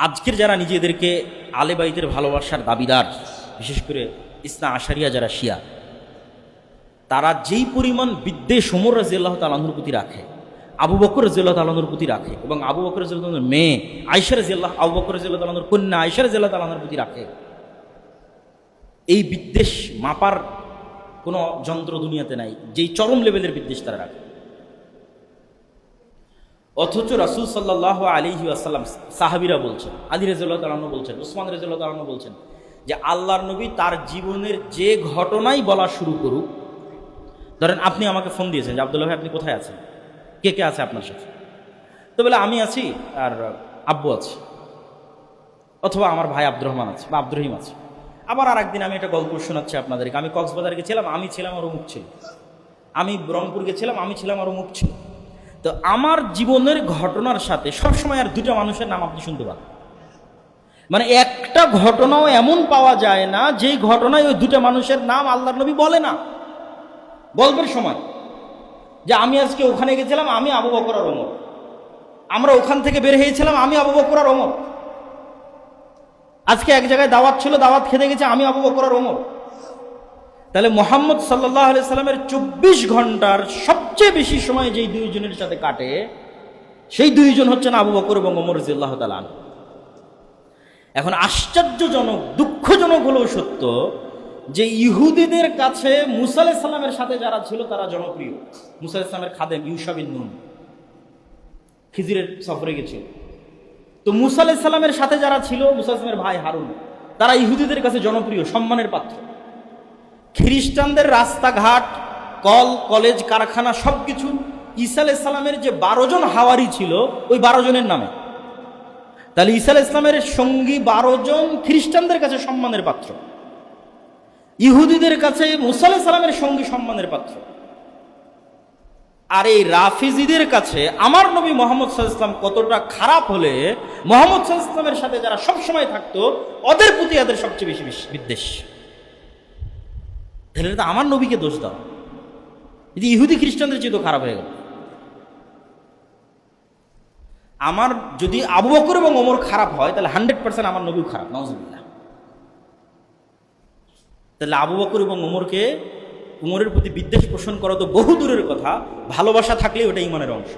আজকের যারা নিজেদেরকে আলে বাইতের ভালোবাসার দাবিদার, বিশেষ করে ইসনা আশারিয়া যারা শিয়া, তারা যেই পরিমাণ বিদ্বেষ ওমর রাদিয়াল্লাহু তাআলা আনহুর প্রতি রাখে, আবু বকর রাদিয়াল্লাহু তাআলা আনহুর প্রতি রাখে, এবং আবু বকর রাদিয়াল্লাহু তাআলার মেয়ে আয়েশা রাদিয়াল্লাহু, আবু বকর রাদিয়াল্লাহু তাআলা আনহুর কন্যা আয়েশা রাদিয়াল্লাহু তাআলা আনহার প্রতি রাখে, এই বিদ্বেষ মাপার কোনো যন্ত্র দুনিয়াতে নাই, যেই চরম লেভেলের বিদ্বেষ তারা রাখে। অথচ রাসূল সাল্লাল্লাহু আলাইহি ওয়াসাল্লাম, সাহাবীরা বলছেন, আলী রাদিয়াল্লাহু তাআলা আনহু বলছেন, উসমান রাদিয়াল্লাহু তাআলা আনহু বলছেন যে আল্লাহর নবী তার জীবনের যে ঘটনাই বলা শুরু করুক, ধরেন আপনি আমাকে ফোন দিয়েছেন যে আব্দুল্লাহ ভাই আপনি কোথায় আছেন, কে কে আছে আপনার সাথে, তো বলে আমি আছি আর আব্বু আছে, অথবা আমার ভাই আব্দুর রহমান আছে বা আব্দুর রহিম আছে। আবার আর একদিন আমি একটা গল্প শোনাচ্ছি আপনাদেরকে, আমি কক্সবাজার গেছিলাম, আমি ছিলাম আর অমুক ছিল, আমি রংপুর গেছিলাম, আমি ছিলাম আর অমুক ছিল। তো আমার জীবনের ঘটনার সাথে সবসময় আর দুটা মানুষের নাম আপনি শুনতে পান, মানে একটা ঘটনাও এমন পাওয়া যায় না যেই ঘটনায় ওই দুটা মানুষের নাম আল্লাহর নবী বলে না গল্পের সময়, যে আমি আজকে ওখানে গেছিলাম, আমি আবু বকর আর ওমর, আমরা ওখান থেকে বের হয়েছিলাম, আমি আবু বকর আর ওমর, আজকে এক জায়গায় দাওয়াত ছিল, দাওয়াত খেতে গেছে, আমি আবু বকর আর ওমর। তাহলে মুহাম্মদ সাল্লাল্লাহু আলাইহি সাল্লামের 24 ঘন্টার সবচেয়ে বেশি সময় যেই দুইজনের সাথে কাটে, সেই দুইজন হচ্ছেন আবু বকর এবং ওমর রাদিয়াল্লাহু তাআলা আনহু। এখন আশ্চর্যজনক, দুঃখজনক হলেও সত্য যে ইহুদিদের কাছে মুসা আলাইহিস সালামের সাথে যারা ছিল তারা জনপ্রিয়। মুসা আলাইহিস সালামের খাদেম ইউশা বিন নুন খিজিরের সফরে গেছিল, তো মুসা আলাইহিস সালামের সাথে যারা ছিল, মুসা আলাইহিস সালামের ভাই হারুন, তারা ইহুদিদের কাছে জনপ্রিয়, সম্মানের পাত্র। খ্রিস্টানদের রাস্তাঘাট, কল কলেজ কারখানা সবকিছু ঈসা আলাইহিস সালামের যে 12 জন হাওয়ারি ছিল ওই 12 জনের নামে। তাহলে ঈসা আলাইহিস সালামের সঙ্গী 12 জন খ্রিস্টানদের কাছে সম্মানের পাত্র, ইহুদিদের কাছে মুসা আলাইহিস সালামের সঙ্গী সম্মানের পাত্র। আর এই রাফিজিদের কাছে আমার নবী মুহাম্মদ সাল্লাল্লাহু আলাইহি ওয়াসাল্লাম কতটা খারাপ হলে মুহাম্মদ সাল্লাল্লাহু আলাইহি ওয়াসাল্লামের সাথে যারা সবসময় থাকতো ওদের প্রতি এদের সবচেয়ে বেশি বিদ্বেষ। তাহলে তো আমার নবীকে দোষ দাও, যদি ইহুদি খ্রিস্টানদের চেয়ে তো খারাপ হয়ে গেল। আমার যদি আবু বকর এবং ওমর খারাপ হয় তাহলে 100% আমার নবীও খারাপ, নাউজুবিল্লাহ। তাহলে আবু বকর এবং ওমরের প্রতি বিদ্বেষ পোষণ করা তো বহু দূরের কথা, ভালোবাসা থাকলে ওটা ঈমানের অংশ,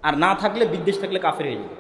আর না থাকলে, বিদ্বেষ থাকলে কাফের হয়ে যাবে।